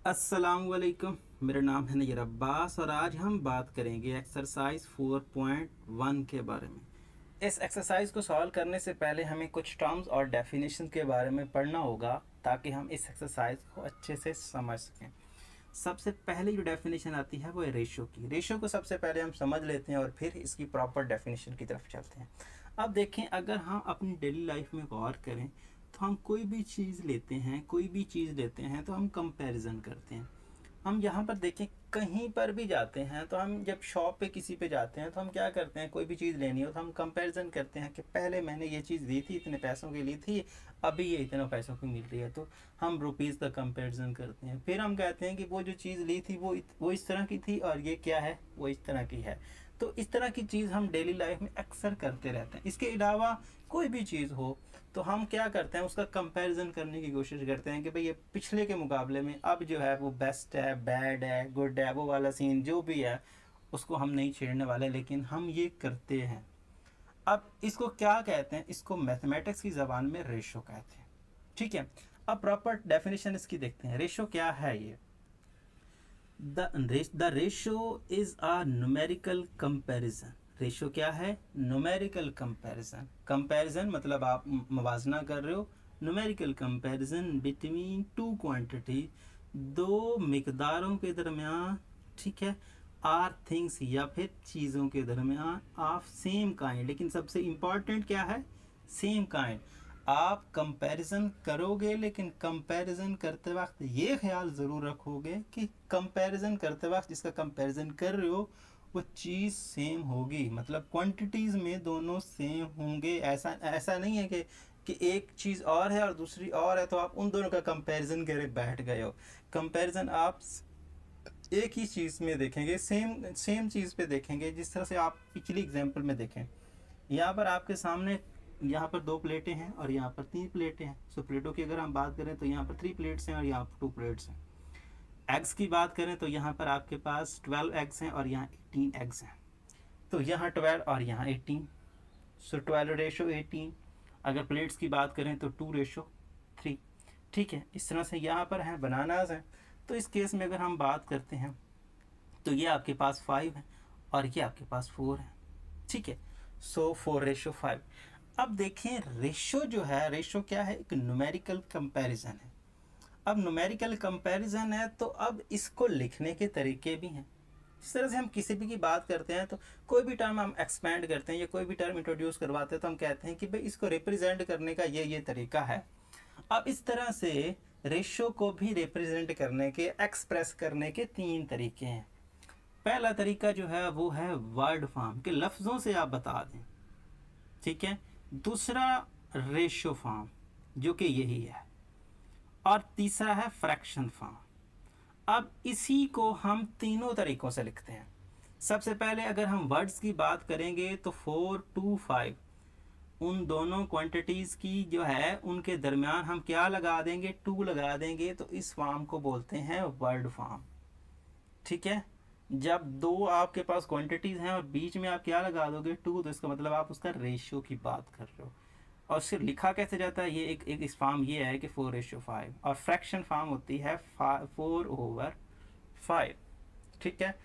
अस्सलामुअलैकुम। मेरा नाम है नैयर अब्बास और आज हम बात करेंगे एक्सरसाइज 4.1 के बारे में। इस एक्सरसाइज को सॉल्व करने से पहले हमें कुछ टर्म्स और डेफिनेशन के बारे में पढ़ना होगा ताकि हम इस एक्सरसाइज को अच्छे से समझ सकें। सबसे पहले जो डेफिनेशन आती है वो है रेशो की। रेशो को सबसे पहले हम समझ लेते हैं और फिर इसकी प्रॉपर डेफिनेशन की तरफ चलते हैं। अब देखें, अगर हम अपनी डेली लाइफ में गौर करें तो हम कोई भी चीज़ लेते हैं तो हम कंपैरिजन करते हैं। हम यहाँ पर देखें, कहीं पर भी जाते हैं तो हम जब शॉप पे किसी पे जाते हैं तो हम क्या करते हैं, कोई भी चीज़ लेनी हो तो हम कंपैरिजन करते हैं कि पहले मैंने ये चीज़ ली थी, इतने पैसों की ली थी, अभी ये इतने पैसों की मिल रही है, तो हम रुपीज़ का कंपैरिजन करते हैं। फिर हम कहते हैं कि वो जो चीज़ ली थी वो इस तरह की थी और ये क्या है, वो इस तरह की है। तो इस तरह की चीज़ हम डेली लाइफ में अक्सर करते रहते हैं। इसके अलावा कोई भी चीज़ हो तो हम क्या करते हैं, उसका कंपैरिजन करने की कोशिश करते हैं कि भाई ये पिछले के मुकाबले में अब जो है वो बेस्ट है, बैड है, गुड है, वो वाला सीन जो भी है उसको हम नहीं छेड़ने वाले, लेकिन हम ये करते हैं। अब इसको क्या कहते हैं, इसको मैथमेटिक्स की ज़बान में रेशो कहते हैं। ठीक है, अब प्रॉपर डेफिनेशन इसकी देखते हैं। रेशो क्या है ये? The ratio is a numerical comparison. Ratio क्या है? Numerical comparison. कंपैरिजन मतलब आप मुवाजना कर रहे हो। Numerical comparison between two quantity, दो मिकदारों के दरमियान, ठीक है, आर थिंग्स या फिर चीज़ों के दरमियान ऑफ सेम काइंड। लेकिन सबसे इम्पॉर्टेंट क्या है? Same kind. आप कंपैरिजन करोगे लेकिन कंपैरिजन करते वक्त ये ख्याल ज़रूर रखोगे कि कंपैरिजन करते वक्त जिसका कंपैरिजन कर रहे हो वो चीज़ सेम होगी, मतलब क्वांटिटीज़ में दोनों सेम होंगे। ऐसा ऐसा नहीं है कि एक चीज़ और है और दूसरी और है तो आप उन दोनों का कंपैरिजन करे बैठ गए हो। कंपैरिजन आप एक ही चीज़ में देखेंगे, सेम सेम चीज़ पे देखेंगे। जिस तरह से आप पिछली एग्जांपल में देखें, यहाँ पर आपके सामने यहाँ पर दो प्लेटें हैं और यहाँ पर तीन प्लेटें हैं। सो प्लेटों की अगर हम बात करें तो यहाँ पर 3 प्लेट्स हैं और यहाँ पर 2 प्लेट्स हैं। एग्स की बात करें तो यहाँ पर आपके पास 12 एग्स हैं और यहाँ 18 एग्स हैं। तो यहाँ 12 और यहाँ 18, सो 12:18। अगर प्लेट्स की बात करें तो 2:3। ठीक है, इस तरह से यहाँ पर हैं बनानाज हैं। तो इस केस में अगर हम बात करते हैं तो ये आपके पास 5 है और ये आपके पास 4 है। ठीक है, सो 4:5। अब देखें, रेशो जो है, रेशो क्या है? एक न्यूमेरिकल कंपैरिजन है। अब न्यूमेरिकल कंपैरिजन है तो अब इसको लिखने के तरीके भी हैं। जिस तरह से हम किसी भी की बात करते हैं तो कोई भी टर्म हम एक्सपेंड करते हैं या कोई भी टर्म इंट्रोड्यूस करवाते हैं तो हम कहते हैं कि भाई इसको रिप्रेजेंट करने का ये तरीका है। अब इस तरह से रेशो को भी रिप्रेजेंट करने के, एक्सप्रेस करने के 3 तरीके हैं। पहला तरीका जो है वो है वर्ड फॉर्म के लफ्ज़ों से आप बता दें, ठीक है। दूसरा रेशो फॉर्म जो कि यही है, और तीसरा है फ्रैक्शन फॉर्म। अब इसी को हम तीनों तरीकों से लिखते हैं। सबसे पहले अगर हम वर्ड्स की बात करेंगे तो 4, 2, 5 उन दोनों क्वांटिटीज़ की जो है उनके दरमियान हम क्या लगा देंगे? 2 लगा देंगे। तो इस फॉर्म को बोलते हैं वर्ड फॉर्म। ठीक है, जब दो आपके पास क्वांटिटीज़ हैं और बीच में आप क्या लगा दोगे? 2, तो इसका मतलब आप उसका रेशियो की बात कर रहे हो। और सिर्फ लिखा कैसे जाता है? ये एक इस फॉर्म ये है कि 4:5, और फ्रैक्शन फॉर्म होती है 4/5। ठीक है,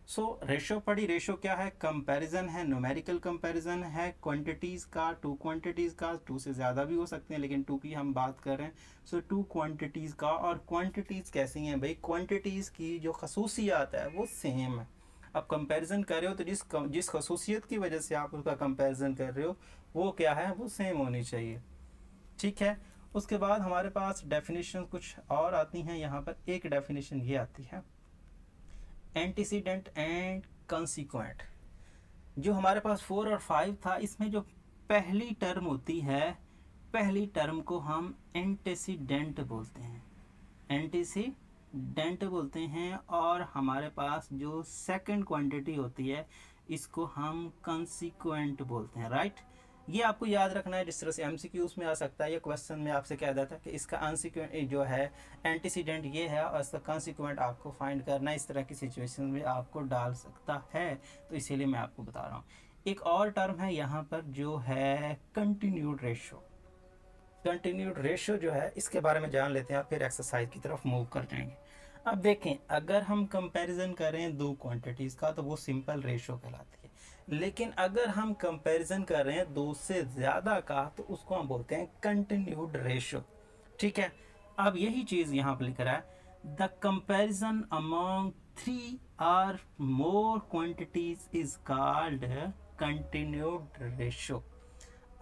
सो रेशो पढ़ी। रेशो क्या है? कंपैरिजन है, न्यूमेरिकल कंपैरिजन है क्वांटिटीज़ का, 2 क्वांटिटीज़ का। 2 से ज़्यादा भी हो सकते हैं लेकिन 2 की हम बात कर रहे हैं। सो 2 क्वांटिटीज़ का। और क्वांटिटीज़ कैसी हैं भाई? क्वांटिटीज़ की जो खसूसियात है वो सेम है। अब कंपैरिजन कर रहे हो तो जिस खसूसियत की वजह से आप उसका कंपैरिजन कर रहे हो वो क्या है? वो सेम होनी चाहिए। ठीक है, उसके बाद हमारे पास डेफिनेशन कुछ और आती हैं। यहाँ पर एक डेफिनेशन ये आती है, एंटीसीडेंट एंड कंसिक्वेंट। जो हमारे पास 4 और 5 था, इसमें जो पहली टर्म होती है, पहली टर्म को हम एंटीसीडेंट बोलते हैं, एंटीसीडेंट बोलते हैं। और हमारे पास जो सेकंड क्वांटिटी होती है इसको हम कंसिक्वेंट बोलते हैं, राइट। ये आपको याद रखना है। जिस तरह से एमसीक्यूज में आ सकता है, ये क्वेश्चन में आपसे कह देता है कि इसका अनसिक्वेंट जो है एंटीसीडेंट ये है और इसका कंसिक्वेंट आपको फाइंड करना है। इस तरह की सिचुएशन में आपको डाल सकता है, तो इसीलिए मैं आपको बता रहा हूँ। एक और टर्म है यहाँ पर जो है कंटिन्यूड रेशो। कंटिन्यूड रेशो जो है इसके बारे में जान लेते हैं और फिर एक्सरसाइज की तरफ मूव कर जाएंगे। अब देखें, अगर हम कंपैरिजन करें दो क्वांटिटीज़ का तो वो सिंपल रेशो कहलाती है, लेकिन अगर हम कंपैरिजन कर रहे हैं दो से ज़्यादा का तो उसको हम बोलते हैं कंटिन्यूड रेशो। ठीक है, अब यही चीज़ यहाँ पर लिख रहा है, द कंपैरिजन अमॉन्ग 3 और more quantities is called continued ratio.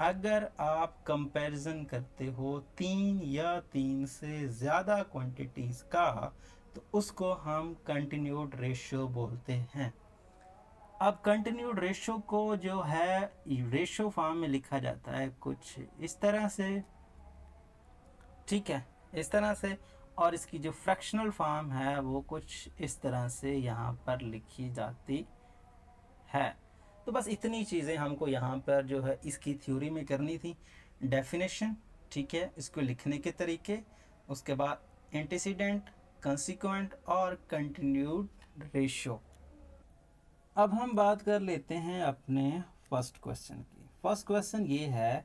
अगर आप कंपैरिजन करते हो तीन या तीन से ज़्यादा क्वांटिटीज़ का तो उसको हम कंटिन्यूड रेशो बोलते हैं। अब कंटिन्यूड रेशो को जो है रेशो फॉर्म में लिखा जाता है कुछ इस तरह से, ठीक है, इस तरह से, और इसकी जो फ्रैक्शनल फॉर्म है वो कुछ इस तरह से यहाँ पर लिखी जाती है। तो बस इतनी चीज़ें हमको यहाँ पर जो है इसकी थ्योरी में करनी थी। डेफिनेशन, ठीक है, इसको लिखने के तरीके, उसके बाद एंटीसीडेंट, कंसिक्वेंट और कंटिन्यूड रेशो। अब हम बात कर लेते हैं अपने फर्स्ट क्वेश्चन की। फर्स्ट क्वेश्चन ये है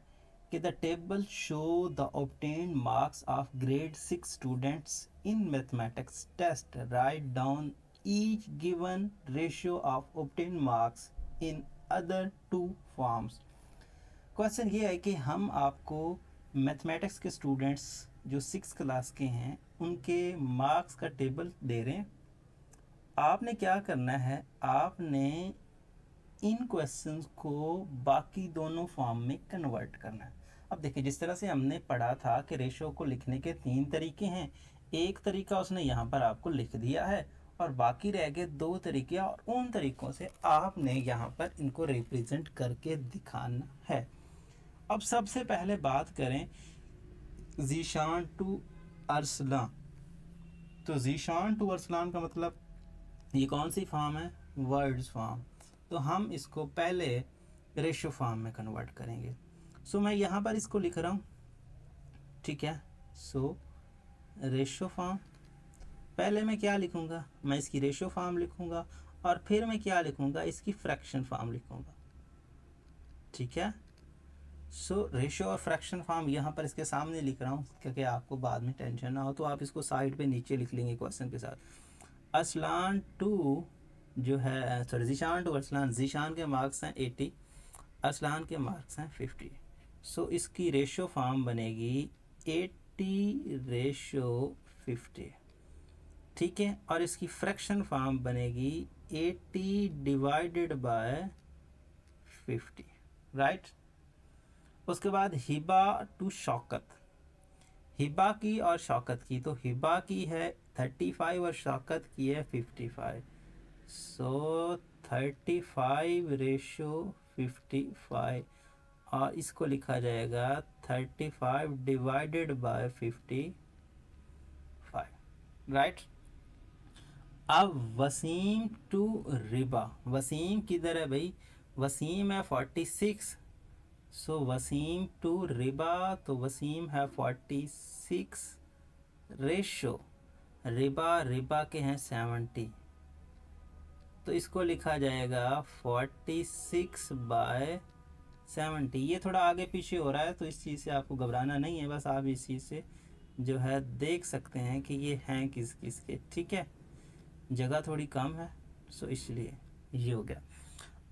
कि the table show the obtained marks of grade 6 students in mathematics test, write down each given ratio of obtained marks in other two forms. Question ये है कि हम आपको मैथमेटिक्स के स्टूडेंट्स जो 6 क्लास के हैं उनके मार्क्स का टेबल दे रहे हैं। आपने क्या करना है, आपने इन क्वेश्चंस को बाकी दोनों फॉर्म में कन्वर्ट करना है। अब देखिए, जिस तरह से हमने पढ़ा था कि रेशो को लिखने के 3 तरीके हैं, एक तरीका उसने यहाँ पर आपको लिख दिया है और बाकी रह गए 2 तरीके, और उन तरीकों से आपने यहाँ पर इनको रिप्रेजेंट करके दिखाना है। अब सबसे पहले बात करें जीशान टू अरसलान। तो जीशान टू अरसलान का मतलब ये कौन सी फॉर्म है, वर्ड्स फॉर्म। तो हम इसको पहले रेशो फॉर्म में कन्वर्ट करेंगे। सो मैं यहाँ पर इसको लिख रहा हूँ, ठीक है। सो रेशो फॉर्म, पहले मैं क्या लिखूँगा, मैं इसकी रेशो फॉर्म लिखूँगा और फिर मैं क्या लिखूँगा, इसकी फ्रैक्शन फॉर्म लिखूँगा, ठीक है। सो रेशो और फ्रैक्शन फॉर्म यहाँ पर इसके सामने लिख रहा हूँ क्योंकि आपको बाद में टेंशन ना हो, तो आप इसको साइड पे नीचे लिख लेंगे क्वेश्चन के साथ। असलान टू जो है, सॉरी, जीशान टू अरसलान, जीशान के मार्क्स हैं 80, अरसलान के मार्क्स हैं 50। सो इसकी रेशो फॉर्म बनेगी 80 रेशो 50, ठीक है। और इसकी फ्रैक्शन फॉर्म बनेगी 80 डिवाइडेड बाय 50, राइट। उसके बाद हिबा टू शौकत, हिबा की और शौकत की, तो हिबा की है 35 और शौकत की है 55। सो 35 रेशो 55, और इसको लिखा जाएगा 35 डिवाइडेड बाय 55, राइट। अब वसीम टू रिबा, वसीम किधर है भाई, वसीम है 46। सो वसीम टू रिबा, तो वसीम है 46 रेशो, रिबा, रिबा के हैं 70, तो इसको लिखा जाएगा 46 बाय 70। ये थोड़ा आगे पीछे हो रहा है तो इस चीज़ से आपको घबराना नहीं है, बस आप इस चीज़ से जो है देख सकते हैं कि ये हैं किस किस के, ठीक है। जगह थोड़ी कम है सो इसलिए ये हो गया।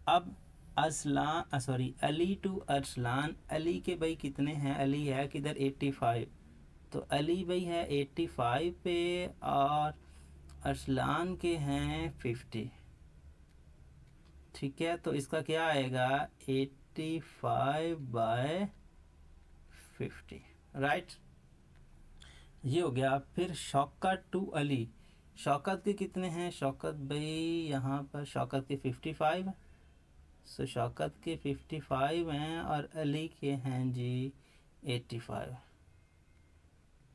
अब असलान, सॉरी, अली टू अरसलान, अली के भाई कितने हैं, अली है किधर 85, तो अली भाई है 85 पे और अरसलान के हैं 50, ठीक है। तो इसका क्या आएगा 85 बाय 50, राइट। ये हो गया। फिर शौकत टू अली, शौकत के कितने हैं, शौकत भाई यहाँ पर शौकत के 55, सो शौकत के 55 हैं और अली के हैं जी 85।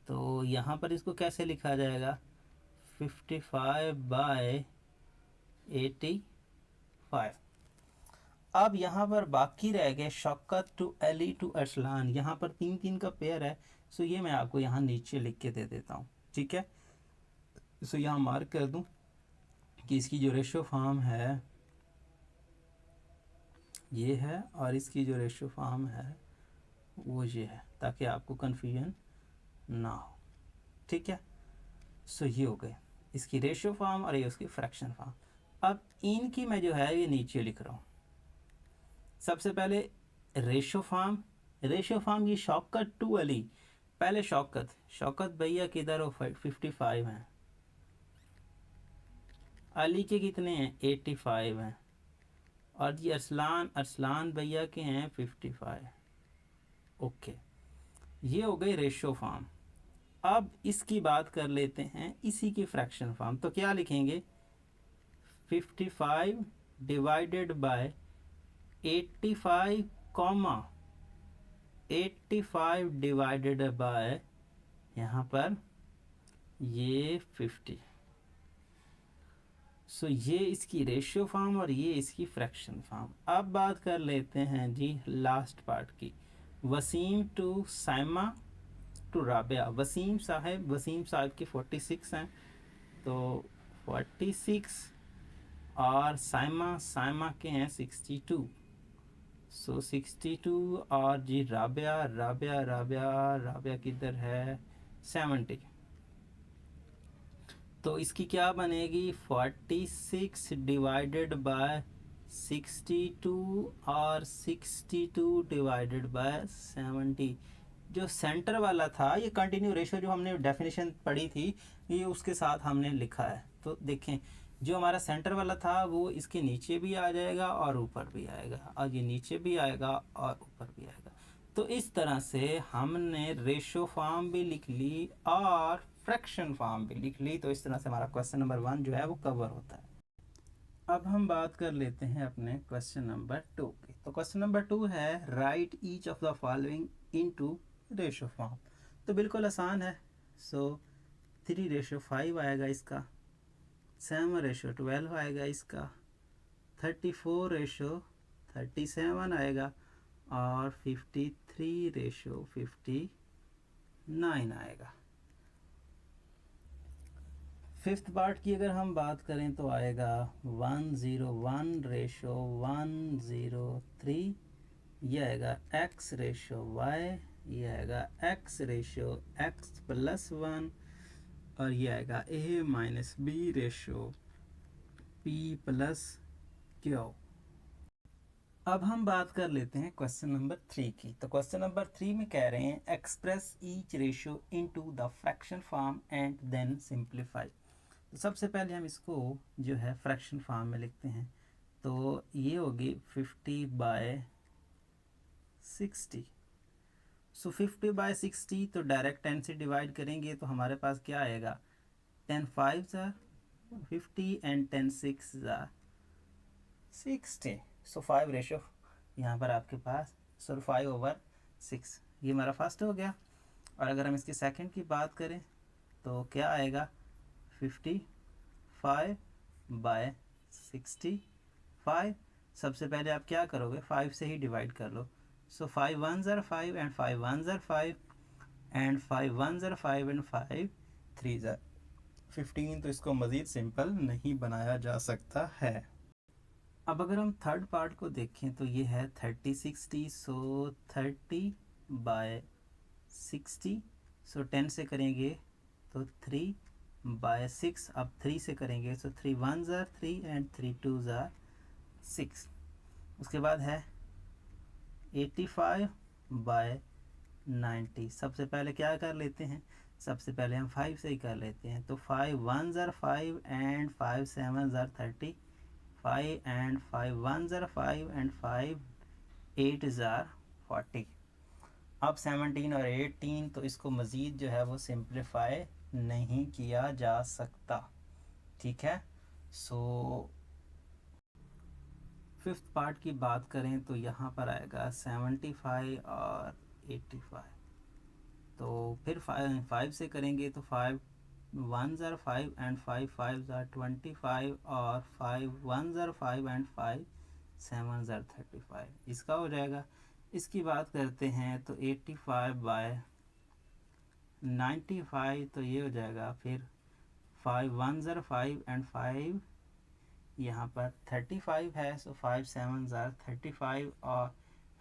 तो यहाँ पर इसको कैसे लिखा जाएगा 55 बाय 85। अब यहाँ पर बाकी रह गए शौकत टू अली टू अरसलान, यहाँ पर 3-3 का पेयर है। सो ये मैं आपको यहाँ नीचे लिख के दे देता हूँ, ठीक है। सो यहाँ मार्क कर दूँ कि इसकी जो रेशो फॉर्म है ये है और इसकी जो रेशो फॉर्म है वो ये है, ताकि आपको कन्फ्यूजन ना हो, ठीक है। सो ये हो गए। इसकी रेशियो फॉर्म और ये उसकी फ्रैक्शन फॉर्म। अब इनकी मैं जो है ये नीचे लिख रहा हूँ। सबसे पहले रेशियो फॉर्म ये शौकत टू अली। पहले शौकत भैया किधर हो, 55 हैं। अली के कितने हैं, 85 हैं। और जी अरसलान भैया के हैं 55। ओके, ये हो गई रेशियो फॉर्म। अब इसकी बात कर लेते हैं इसी की फ्रैक्शन फॉर्म। तो क्या लिखेंगे, 55 divided by 85 comma 85 divided by यहाँ पर ये 50। सो ये इसकी रेशियो फॉर्म और ये इसकी फ्रैक्शन फॉर्म। अब बात कर लेते हैं जी लास्ट पार्ट की, वसीम टू साइमा टू राबिया। वसीम साहब की 46 हैं, तो 46 और साइमा के हैं 62। सो 62 और जी राबिया किधर है, 70। तो इसकी क्या बनेगी, 46 डिवाइडेड बाय 62 और 62 डिवाइडेड बाय 70। जो सेंटर वाला था, ये कंटिन्यू रेशियो जो हमने डेफिनेशन पढ़ी थी, ये उसके साथ हमने लिखा है। तो देखें, जो हमारा सेंटर वाला था वो इसके नीचे भी आ जाएगा और ऊपर भी आएगा, और ये नीचे भी आएगा और ऊपर भी आएगा। तो इस तरह से हमने रेशियो फॉर्म भी लिख ली और फ्रैक्शन फॉर्म भी लिख ली। तो इस तरह से हमारा क्वेश्चन नंबर 1 जो है वो कवर होता है। अब हम बात कर लेते हैं अपने क्वेश्चन नंबर 2 की। तो क्वेश्चन नंबर 2 है, right each of the following into ratio form. तो बिल्कुल आसान है। सो 3:5 आएगा इसका, 7:12 आएगा इसका, 34:37 आएगा, और 53:59 आएगा। फिफ्थ पार्ट की अगर हम बात करें तो आएगा 101:103। ये आएगा x/y, ये आएगा x/x+1, और ये आएगा a-b/p+q। अब हम बात कर लेते हैं क्वेश्चन नंबर 3 की। तो क्वेश्चन नंबर 3 में कह रहे हैं, express each ratio into the fraction form and then simplify. तो सबसे पहले हम इसको जो है फ्रैक्शन फॉर्म में लिखते हैं। तो ये होगी 50/60। सो 50/60 तो डायरेक्ट 10 से डिवाइड करेंगे तो हमारे पास क्या आएगा, 10 5s are 50 and 10 6s are 60। So 5 ratio यहाँ पर आपके पास, सो 5/6, ये हमारा फर्स्ट हो गया। और अगर हम इसकी सेकंड की बात करें तो क्या आएगा, 55/65। सबसे पहले आप क्या करोगे, 5 से ही डिवाइड कर लो। सो 5 1s are 5 and 5 1s are 5 and 5 1s are 5 and 5 3s are 15। तो इसको मज़ीद सिंपल नहीं बनाया जा सकता है। अब अगर हम थर्ड पार्ट को देखें तो ये है 30/60। सो 30/60, सो 10 से करेंगे तो 3/6। अब 3 से करेंगे तो 3 1s are 3 and 3 2s are 6। उसके बाद है 85/90। सबसे पहले क्या कर लेते हैं, सबसे पहले हम 5 से ही कर लेते हैं। तो 5 1s are 5 and 5 7s are 35 and 5 1s are 5 and 5 8s are 40। अब 17 और 18, तो इसको मज़ीद जो है वो सिंप्लीफाई नहीं किया जा सकता। ठीक है। सो फिफ्थ पार्ट की बात करें तो यहाँ पर आएगा 75 और 85। तो फिर 5 से करेंगे तो 5 1s are 5 and 5 5s are 25 और 5 1s are 5 and 5 7s are 35। इसका हो जाएगा। इसकी बात करते हैं तो 85/95, तो ये हो जाएगा फिर 5 1s are 5 एंड 5 यहाँ पर 35 है। सो 5 7s are 35 और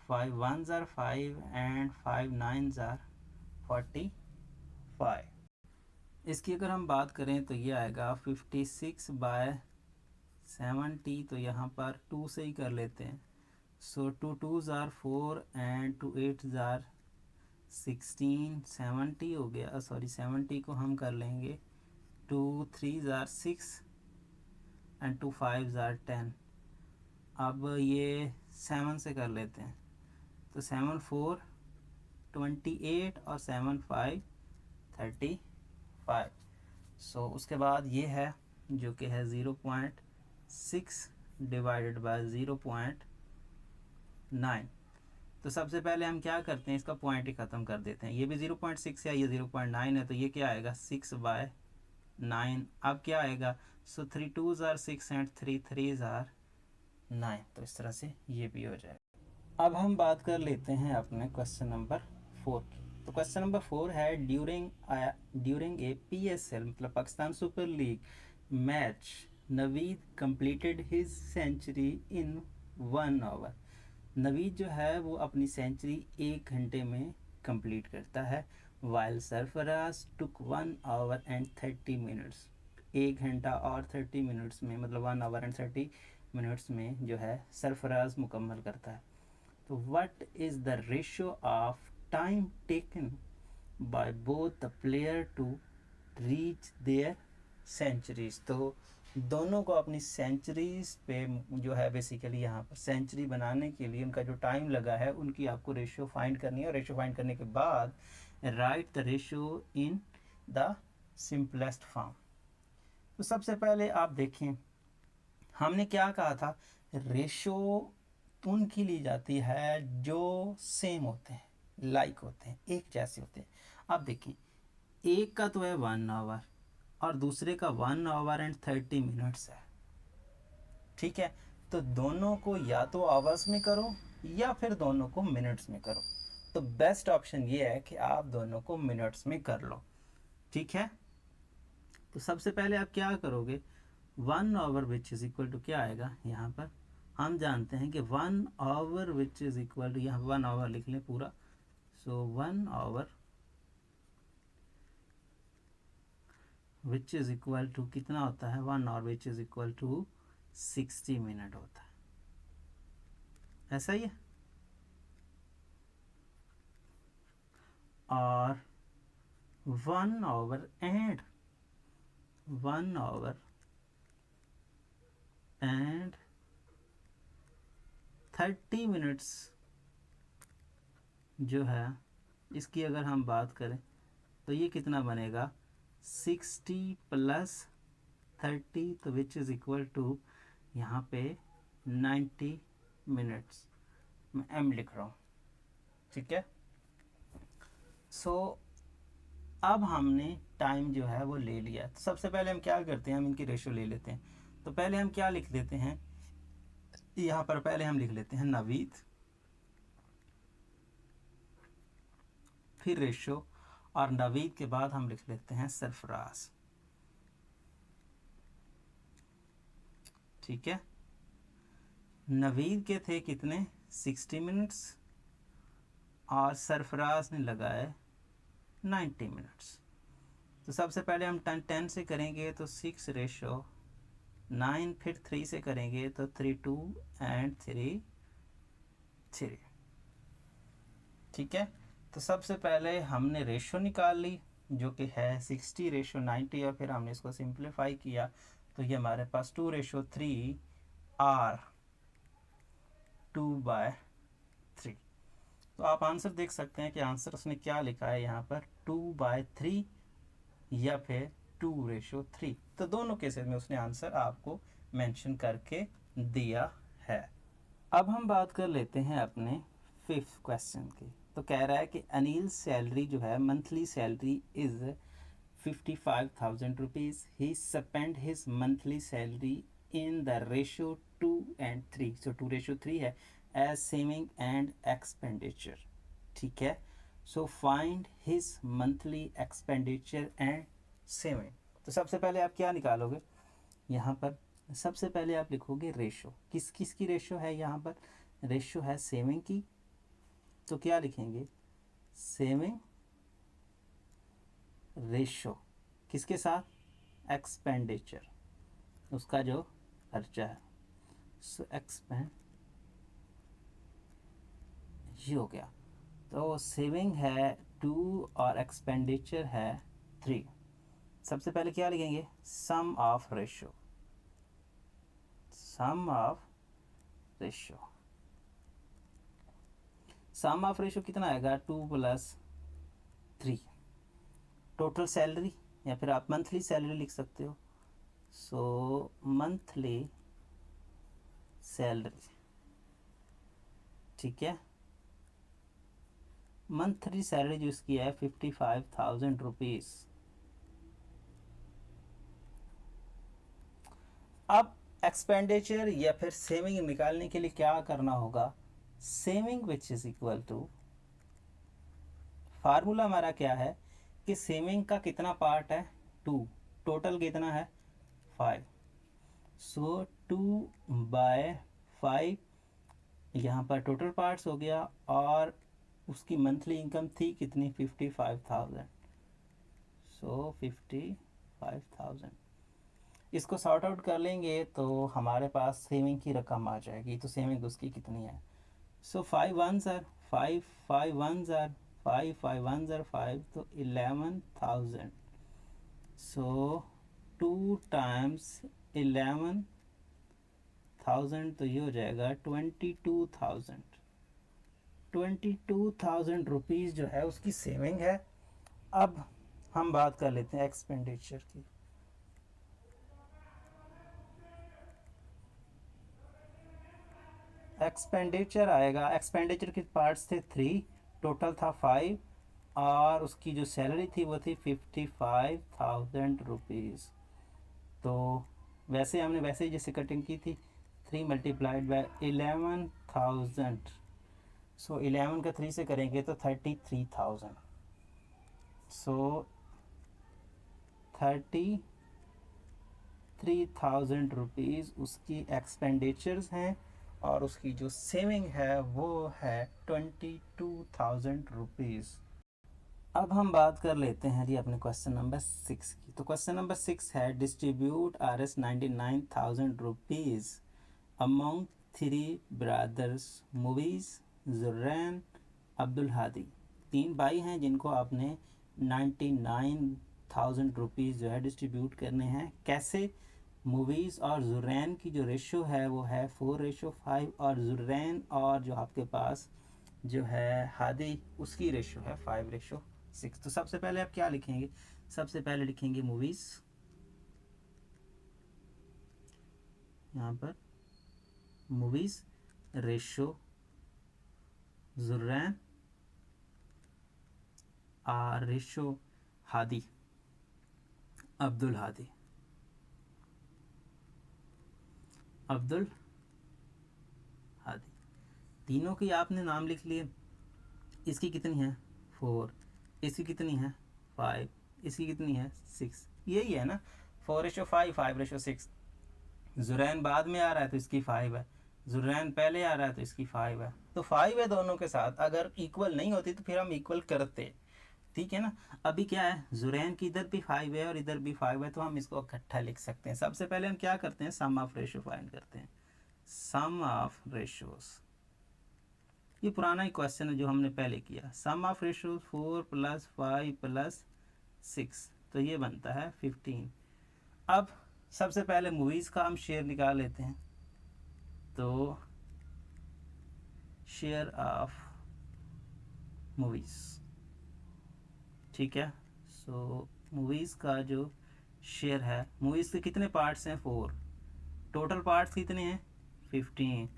5 1s are 5 and 5 9s are 45। इसकी अगर हम बात करें तो ये आएगा 56/70, तो यहाँ पर 2 से ही कर लेते हैं। सो 2 2s are 4 and 2 8s are 16, 70 हो गया, सॉरी 70 को हम कर लेंगे 2 3s are 6 and 2 5s are 10। अब ये 7 से कर लेते हैं, तो 7 4 28 और 7 5 35। सो उसके बाद ये है जो कि है 0.6 डिवाइडेड बाय 0.9। तो सबसे पहले हम क्या करते हैं, इसका पॉइंट ही ख़त्म कर देते हैं। ये भी 0.6 है, ये 0.9 है, तो ये क्या आएगा 6/9। अब क्या आएगा, सो 3 2s are 6 and 3 3s are 9। तो इस तरह से ये भी हो जाएगा। अब हम बात कर लेते हैं अपने क्वेश्चन नंबर 4 की। तो क्वेश्चन नंबर 4 है ड्यूरिंग ए PSL मतलब Pakistan super league match Naveed completed his century in 1 hour. Naveed जो है वो अपनी सेंचुरी 1 घंटे में कंप्लीट करता है, while Sarfaraz took 1 our and 30 minutes. 1 घंटा और 30 मिनट्स में, मतलब 1 आवर एंड 30 मिनट्स में जो है सरफराज मुकम्मल करता है। तो what is the ratio of time taken by both the player to reach their centuries. तो दोनों को अपनी सेंचुरीज पे जो है बेसिकली यहाँ पर सेंचुरी बनाने के लिए उनका जो टाइम लगा है उनकी आपको रेशियो फाइंड करनी है। और रेशियो फाइंड करने के बाद right the ratio in the simplest form. तो सबसे पहले आप देखें, हमने क्या कहा था, रेशियो उनकी ली जाती है जो सेम होते हैं, लाइक होते हैं, एक जैसे होते हैं। अब देखें, एक का तो है 1 आवर और दूसरे का 1 आवर एंड 30 मिनट्स है, ठीक है। तो दोनों को या तो आवर्स में करो या फिर दोनों को मिनट्स में करो। तो बेस्ट ऑप्शन ये है कि आप दोनों को मिनट्स में कर लो, ठीक है। तो सबसे पहले आप क्या करोगे, 1 hour which is equal to क्या आएगा, यहाँ पर हम जानते हैं कि 1 hour which is equal to, यहाँ 1 आवर लिख लें पूरा। So 1 hour which is equal to कितना होता है, 1 hour which is equal to 60 minute होता है, ऐसा ही है। और 1 आवर एंड 30 मिनट्स जो है, इसकी अगर हम बात करें तो ये कितना बनेगा, 60 + 30, तो विच इज़ इक्वल टू यहाँ पे 90 मिनट्स। मैं m लिख रहा हूँ, ठीक है। सो अब हमने टाइम जो है वो ले लिया। तो सबसे पहले हम क्या करते हैं, हम इनकी रेशियो ले लेते हैं। तो पहले हम क्या लिख देते हैं, यहाँ पर पहले हम लिख लेते हैं नवीद, फिर रेशियो, और नवीद के बाद हम लिख लेते हैं सरफराज, ठीक है। नवीद के थे कितने, 60 मिनट्स, और सरफराज ने लगाए 90 मिनट्स। तो सबसे पहले हम 10 से करेंगे तो 6/9, फिर 3 से करेंगे तो 3 2 एंड 3 3, ठीक है। तो सबसे पहले हमने रेशो निकाल ली जो कि है 60/90, और फिर हमने इसको सिंप्लीफाई किया तो ये हमारे पास 2/3 आर 2/3। तो आप आंसर देख सकते हैं कि आंसर उसने क्या लिखा है यहाँ पर, 2/3 या फिर 2/3। तो दोनों केसेस में उसने आंसर आपको मेंशन करके दिया है। अब हम बात कर लेते हैं अपने 5th क्वेश्चन की। तो कह रहा है कि अनिल सैलरी जो है, monthly salary is 55,000 rupees. He spend his monthly salary in the ratio 2:3, सो 2/3 है, एज सेविंग एंड एक्सपेंडिचर, ठीक है। So find his monthly expenditure and saving. तो सबसे पहले आप क्या निकालोगे, यहाँ पर सबसे पहले आप लिखोगे रेशो, किस किस की रेशो है, यहाँ पर रेशो है सेविंग की। तो क्या लिखेंगे, सेविंग रेशो किसके साथ? एक्सपेंडिचर, उसका जो खर्चा है। सो एक्सपेंड, ये हो गया। तो सेविंग है 2 और एक्सपेंडिचर है 3। सबसे पहले क्या लिखेंगे? Sum of ratio, sum of ratio. Sum of ratio कितना आएगा? 2 + 3। टोटल सैलरी, या फिर आप मंथली सैलरी लिख सकते हो। सो मंथली सैलरी, ठीक है। मंथली सैलरी जो इसकी है 55,000 रुपीज़। अब एक्सपेंडिचर या फिर सेविंग निकालने के लिए क्या करना होगा? Saving which is equal to, formula हमारा क्या है कि सेविंग का कितना पार्ट है? 2, टोटल कितना है? 5। सो 2/5, यहाँ पर टोटल पार्ट्स हो गया, और उसकी मंथली इनकम थी कितनी? 55,000। सो 55,000, इसको सॉर्ट आउट कर लेंगे तो हमारे पास सेविंग की रकम आ जाएगी। तो सेविंग उसकी कितनी है? सो 5 1s are 5, 5 1s are 5, 5 1s are 5, तो 11,000। सो 2 टाइम्स 11,000, तो ये हो जाएगा 22,000। 22,000 रुपीज़ जो है उसकी सेविंग है। अब हम बात कर लेते हैं एक्सपेंडिचर की। एक्सपेंडिचर आएगा, एक्सपेंडिचर के पार्ट्स थे 3, टोटल था 5, और उसकी जो सैलरी थी वो थी 55,000 रुपीज़। तो वैसे हमने वैसे ही जैसे कटिंग की थी, 3 × 11,000। सो 11 का 3 से करेंगे तो 33,000। सो 33,000 रुपीज़ उसकी एक्सपेंडिचर्स हैं, और उसकी जो सेविंग है वो है 22,000 रुपीज़। अब हम बात कर लेते हैं जी अपने क्वेश्चन नंबर 6 की। तो क्वेश्चन नंबर 6 है distribute Rs 99,000 rupees among 3 brothers मूवीज़ जुर्रैन अब्दुल हादी। 3 भाई हैं जिनको आपने 99,000 रुपीज़ जो है डिस्ट्रीब्यूट करने हैं। कैसे? मूवीज़ और जुर्रैन की जो रेशो है वो है 4:5, और जुर्रैन और जो आपके पास जो है हादी उसकी रेशो है 5:6। तो सबसे पहले आप क्या लिखेंगे? सबसे पहले लिखेंगे मूवीज़, यहाँ पर मूवीज़ रेशो जुर्रैन और रेशो हादी अब्दुल हादी, अब्दुल हादी। तीनों की आपने नाम लिख लिए। इसकी कितनी है? 4, इसकी कितनी है? 5, इसकी कितनी है? 6। यही है ना, 4:5, 5:6। जुरैन बाद में आ रहा है तो इसकी 5 है, जुरैन पहले आ रहा है तो इसकी 5 है। तो 5 है दोनों के साथ। अगर इक्वल नहीं होती तो फिर हम इक्वल करते, ठीक है ना। अभी क्या है, जुरैन की इधर भी 5 है और इधर भी 5 है, तो हम इसको इकट्ठा लिख सकते हैं। सबसे पहले हम क्या करते हैं? सम ऑफ रेशो फाइंड करते हैं। सम ऑफ रेशोस, ये पुराना ही क्वेश्चन है जो हमने पहले किया। सम ऑफ रेशो 4 + 5 + 6, तो ये बनता है 15। अब सबसे पहले मूवीज़ का हम शेयर निकाल लेते हैं। तो शेयर ऑफ मूवीज़, ठीक है। सो मूवीज़ का जो शेयर है, मूवीज़ के कितने पार्ट्स हैं? 4। टोटल पार्ट्स कितने हैं? 15।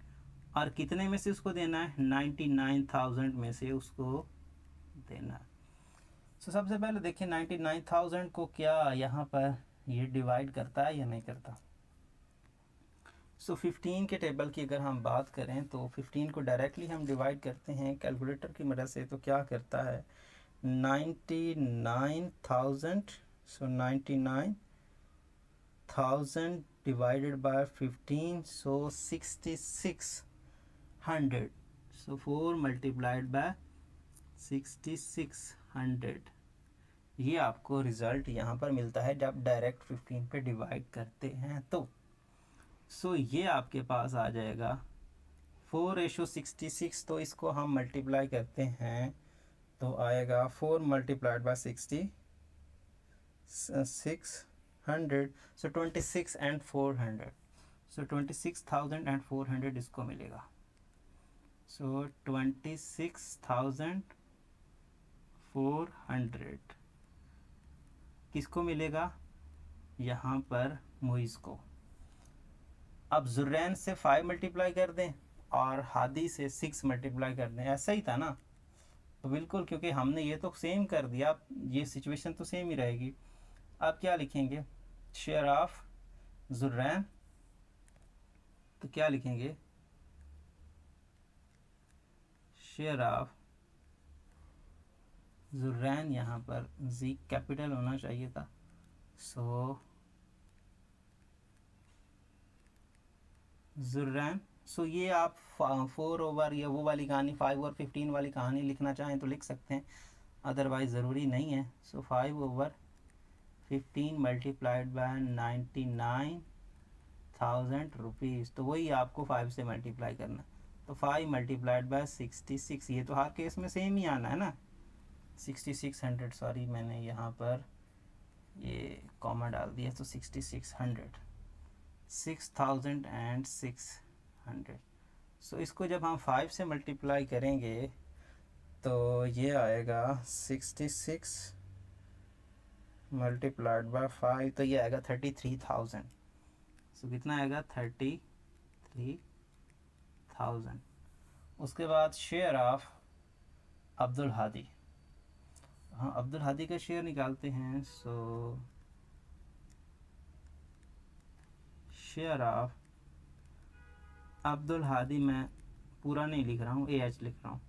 और कितने में से उसको देना है? 99,000 में से उसको देना है। सो सबसे पहले देखिए 99,000 को क्या यहाँ पर ये डिवाइड करता है या नहीं करता। सो 15 के टेबल की अगर हम बात करें तो 15 को डायरेक्टली हम डिवाइड करते हैं कैलकुलेटर की मदद से। तो क्या करता है? 99,000, सो 99,000 डिवाइडेड बाय 15, सो 6600। सो 4 × 6600, ये आपको रिज़ल्ट यहाँ पर मिलता है जब डायरेक्ट 15 पे डिवाइड करते हैं तो। सो ये आपके पास आ जाएगा 4:66। तो इसको हम मल्टीप्लाई करते हैं तो आएगा 4 मल्टीप्लाइड बाय 60 600। So 26 and 400। सो 26,400 इसको मिलेगा। सो 26,400 किसको मिलेगा? यहाँ पर मुइज़ को। अब जुर्रैन से 5 मल्टीप्लाई कर दें और हादी से 6 मल्टीप्लाई कर दें, ऐसा ही था ना? तो बिल्कुल, क्योंकि हमने ये तो सेम कर दिया, ये सिचुएशन तो सेम ही रहेगी। आप क्या लिखेंगे? शेयर ऑफ जुर्रैन, तो क्या लिखेंगे? शेयर ऑफ जुर्रैन, यहाँ पर जी कैपिटल होना चाहिए था। सो जुर्रैन, सो ये आप 4 ओवर या वो वाली कहानी 5 और 15 वाली कहानी लिखना चाहें तो लिख सकते हैं, अदरवाइज ज़रूरी नहीं है। सो 5 ओवर 15 मल्टीप्लाइड बाय 99,000 रुपीज़, तो वही आपको 5 से मल्टीप्लाई करना। तो 5 मल्टीप्लाइड बाय 66, ये तो हर केस में सेम ही आना है ना। 6600, सॉरी मैंने यहाँ पर ये कॉमा डाल दिया, तो 6600 6,600। सो इसको जब हम 5 से मल्टीप्लाई करेंगे तो ये आएगा 66 मल्टीप्लाइड बाय 5, तो ये आएगा 33,000। सो कितना आएगा? 33,000। उसके बाद शेयर ऑफ अब्दुल हादी। हाँ, अब्दुल हादी का शेयर निकालते हैं। सो शेयर ऑफ अब्दुल हादी, मैं पूरा नहीं लिख रहा हूँ, AH लिख रहा हूँ।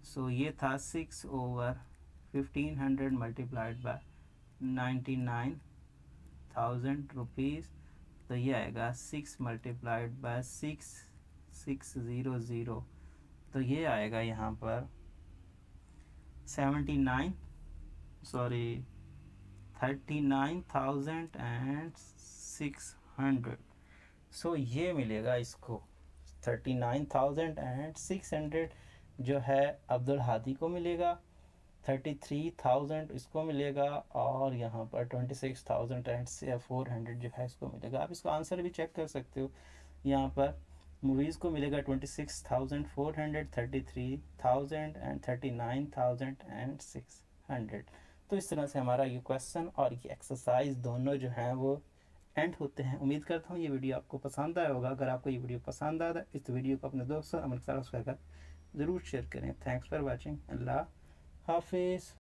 सो ये था 6 ओवर 1500 मल्टीप्लाइड बाय 99,000 रुपीज़, तो ये आएगा 6 मल्टीप्लाइड बाय 6,600, तो ये आएगा यहाँ पर 39,600। सो ये मिलेगा इसको 39,600 जो है अब्दुल हादी को मिलेगा, 33,000 इसको मिलेगा, और यहाँ पर 26,400 जो है इसको मिलेगा। आप इसको आंसर भी चेक कर सकते हो। यहाँ पर मूवीज़ को मिलेगा 26,400, 33,000 एंड 39,600। तो इस तरह से हमारा ये क्वेश्चन और ये एक्सरसाइज दोनों जो हैं वो एंड होते हैं। उम्मीद करता हूँ ये वीडियो आपको पसंद आया होगा। अगर आपको ये वीडियो पसंद आया तो इस वीडियो को अपने दोस्तों अमल के साथ ज़रूर शेयर करें। Thanks for watching. अल्लाह हाफिज़।